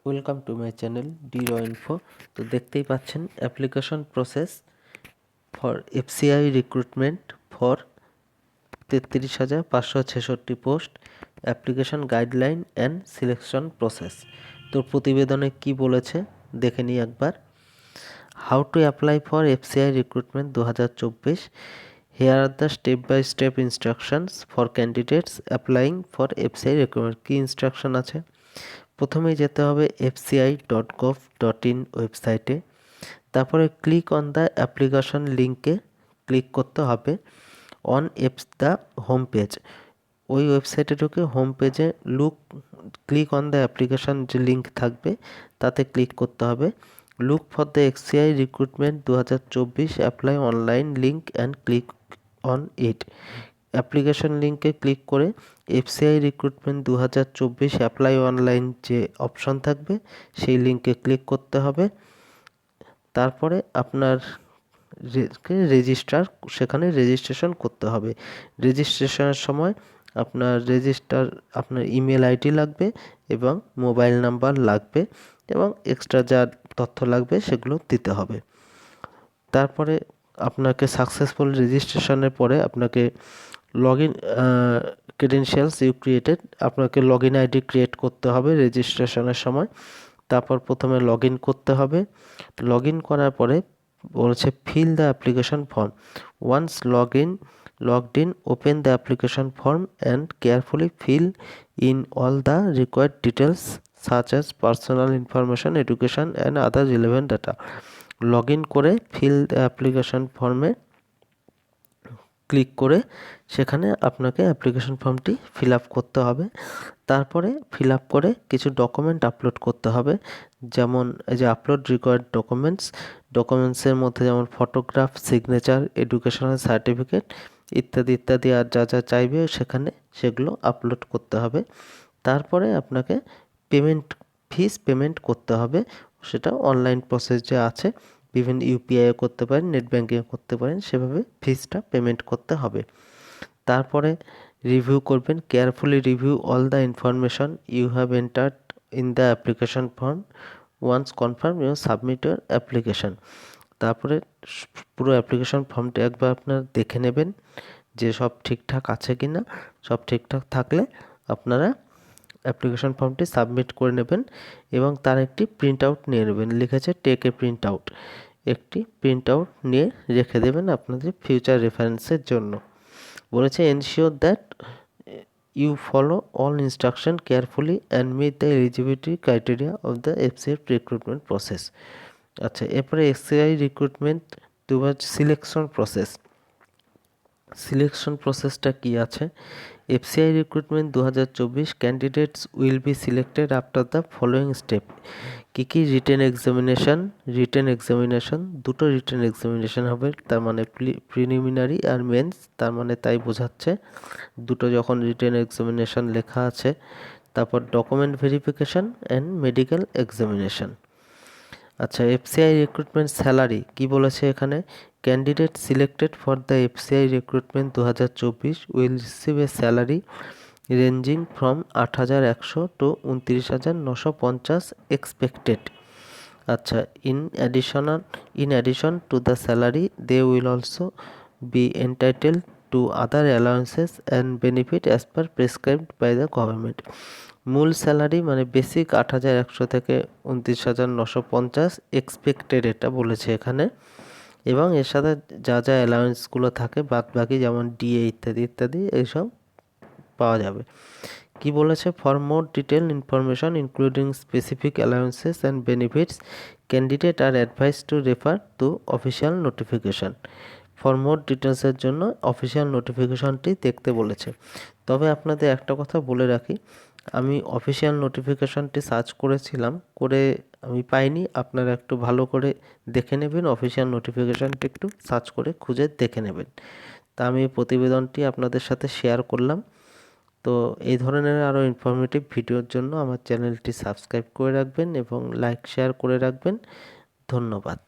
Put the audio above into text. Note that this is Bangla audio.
Welcome to my channel Diro info. তো দেখতেই পাচ্ছেন application process for FCI recruitment for 33,566 post, application guideline and selection process. তো প্রতিবেদনে কি বলেছে দেখে নিই একবার। How to apply for FCI recruitment 2024, here are the step by step instructions for candidates applying for FCI recruitment. কী ইনস্ট্রাকশন আছে? প্রথমেই যেতে হবে fci.gov.in ওয়েবসাইটে, তারপরে ক্লিক অন দ্য অ্যাপ্লিকেশন লিঙ্কে ক্লিক করতে হবে। অন দ্য হোম পেজ, ওই ওয়েবসাইটে ঢুকে হোম পেজে ক্লিক অন দ্য অ্যাপ্লিকেশন যে লিঙ্ক থাকবে তাতে ক্লিক করতে হবে। Look for the FCI recruitment 2024 apply online link and click on it. Application লিঙ্কে ক্লিক করে এফসিআই রিক্রুটমেন্ট 2024 অ্যাপ্লাই অনলাইন যে অপশন থাকবে সেই লিঙ্কে ক্লিক করতে হবে। তারপরে আপনার সেখানে রেজিস্ট্রেশন করতে হবে। রেজিস্ট্রেশনের সময় আপনার ইমেল আইডি লাগবে এবং মোবাইল নাম্বার লাগবে এবং এক্সট্রা যা তথ্য লাগবে সেগুলো দিতে হবে। তারপরে আপনাকে সাকসেসফুল রেজিস্ট্রেশনের পরে আপনাকে ক্রেডেনশিয়ালস ইউ ক্রিয়েটেড, আপনাকে আইডি ক্রিয়েট করতে হবে রেজিস্ট্রেশনের সময়। তারপর প্রথমে লগ ইন করতে হবে। লগ ইন করার পরে বলছে fill the application form. Once logged in open the application form and carefully fill in all the required details such as personal information, education and other relevant data. Log in করে ফিল দ্য অ্যাপ্লিকেশন ফর্মে ক্লিক করে সেখানে আপনাকে অ্যাপ্লিকেশন ফর্মটি ফিল আপ করতে হবে। তারপরে ফিল আপ করে কিছু ডকুমেন্ট আপলোড করতে হবে, যেমন এই যে আপলোড রিকোয়ার্ড ডকুমেন্টসের মধ্যে যেমন ফটোগ্রাফ, সিগনেচার, এডুকেশনাল সার্টিফিকেট ইত্যাদি ইত্যাদি আর যা যা চাইবে সেখানে সেগুলো আপলোড করতে হবে। তারপরে আপনাকে পেমেন্ট করতে হবে। সেটা অনলাইন প্রসেস যে আছে, বিভিন্ন ইউপিআইও করতে পারেন, নেট ব্যাঙ্কিংও করতে পারেন, সেভাবে ফিসটা পেমেন্ট করতে হবে। তারপরে রিভিউ করবেন, carefully review all the information you have entered in the application form, once confirm you submit your application. তারপরে পুরো অ্যাপ্লিকেশন ফর্মটি একবার আপনারা দেখে নেবেন যে সব ঠিকঠাক আছে কি না। সব ঠিকঠাক থাকলে আপনারা অ্যাপ্লিকেশন ফর্মটি সাবমিট করে নেবেন এবং তার একটি প্রিন্ট আউট নিয়ে নেবেন। লিখেছে টেক এ প্রিন্ট আউট, একটি প্রিন্ট আউট নিয়ে রেখে দেবেন আপনাদের ফিউচার রেফারেন্সের জন্য। বলেছে ensure that you follow all instruction carefully and meet the eligibility criteria of the FCI recruitment process. আচ্ছা, এরপরে এফসিআই রিক্রুটমেন্ট সিলেকশন প্রসেসটা কি আছে? FCI recruitment 2024 candidates will be selected after the following step. কী রিটেন এক্সামিনেশন, দুটো রিটেন এক্সামিনেশন হবে, তার মানে প্রিলিমিনারি আর মেন্স, তার মানে তাই বোঝাচ্ছে দুটো যখন রিটেন এক্সামিনেশন লেখা আছে। তারপর document verification and medical examination. আচ্ছা, এফসিআই রিক্রুটমেন্ট স্যালারি কি বলেছে এখানে? Candidate selected for the FCI recruitment 2024 will receive a salary ranging from 8,100 to 29,950 expected. আচ্ছা, in addition to the salary they will also be entitled to other allowances and benefit as per prescribed by the government. মূল স্যালারি মানে বেসিক 8,100 থেকে 29,950 এক্সপেক্টেড, এটা বলেছে এখানে। এবং এর সাথে যা যা অ্যালাউন্সগুলো থাকে বাদ বাকি, যেমন ডিএ ইত্যাদি ইত্যাদি, এইসব পাওয়া যাবে। কি বলেছে? For more detail information including specific allowances and benefits candidate are advise to refer to official notification. For more ডিটেলসের জন্য অফিসিয়াল নোটিফিকেশানটি দেখতে বলেছে। তবে আপনাদের একটা কথা বলে রাখি, আমি অফিসিয়াল নোটিফিকেশানটি সার্চ করেছিলাম, আমি পাইনি। আপনারা একটু ভালো করে দেখে নেবেন, অফিসিয়াল নোটিফিকেশানটি একটু সার্চ করে খুঁজে দেখে নেবেন। তা আমি এই প্রতিবেদনটি আপনাদের সাথে শেয়ার করলাম। তো এই ধরনের আরও ইনফরমেটিভ ভিডিওর জন্য আমার চ্যানেলটি সাবস্ক্রাইব করে রাখবেন এবং লাইক শেয়ার করে রাখবেন। ধন্যবাদ।